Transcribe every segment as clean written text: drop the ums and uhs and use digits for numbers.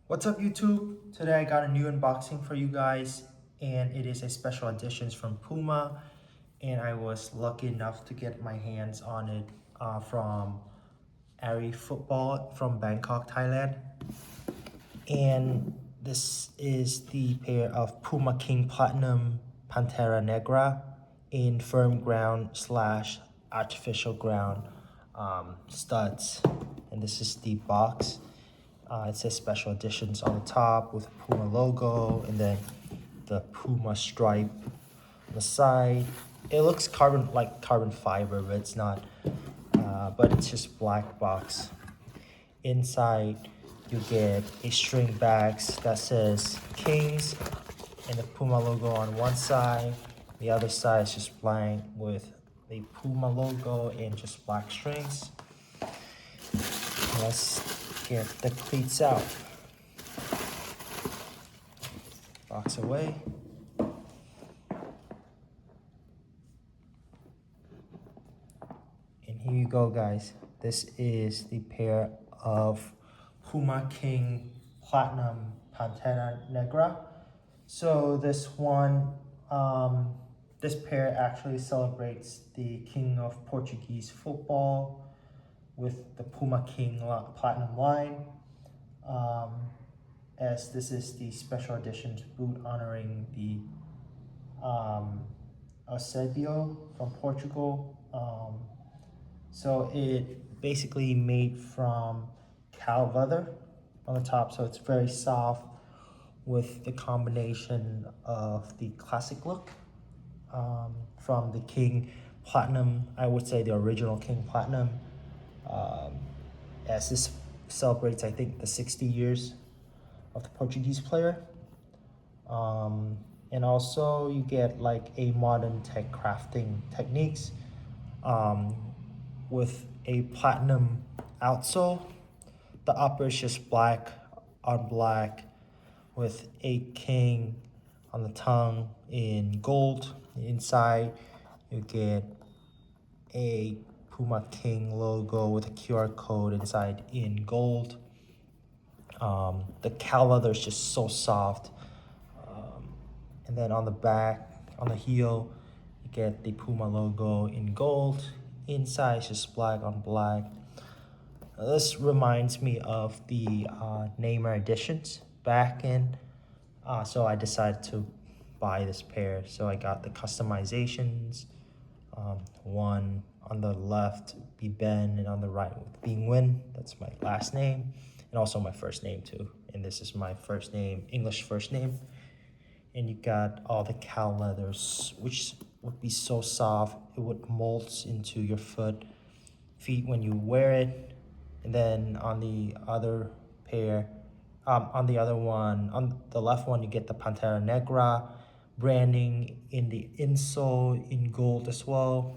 What's up, YouTube? Today I got a new unboxing for you guys, and it is a special edition from PUMA, and I was lucky enough to get my hands on it from Ari Football from Bangkok, Thailand. And this is the pair of PUMA King Platinum Pantera Negra in firm ground / artificial ground studs. And this is the box. It says special editions on the top with a PUMA logo, and then the PUMA stripe on the side. It looks carbon fiber, but it's not. But it's just black box. Inside, you get a string bags that says Kings and the PUMA logo on one side. The other side is just blank with the PUMA logo and just black strings. Let's get the cleats out. Box away. And here you go, guys. This is the pair of PUMA King Platinum Pantera Negra. So this one, this pair actually celebrates the king of Portuguese football with the PUMA King Platinum line, as this is the special edition boot honoring the Eusebio from Portugal. So it basically made from cow leather on the top, so it's very soft with the combination of the classic look from the King Platinum, I would say the original King Platinum, as this celebrates, I think, the 60 years of the Portuguese player. And also you get like a modern tech crafting techniques with a platinum outsole. The upper is just black on black with a king on the tongue in gold. Inside you get a PUMA King logo with a QR code inside in gold. The cow leather is just so soft. And then on the back, on the heel, you get the PUMA logo in gold. Inside is just black on black. This reminds me of the Neymar editions back in. So I decided to buy this pair. So I got the customizations. One on the left be Ben, and on the right being Win. That's my last name, and also my first name too. And this is my first name, English first name. And you got all the cow leathers, which would be so soft. It would mold into your feet when you wear it. And then on the other pair, on the other one, on the left one, you get the Pantera Negra branding in the insole in gold as well.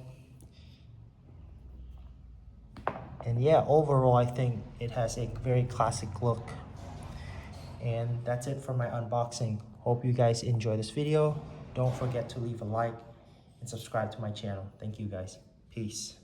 And yeah, overall, I think it has a very classic look. And that's it for my unboxing. Hope you guys enjoy this video. Don't forget to leave a like and subscribe to my channel. Thank you, guys. Peace.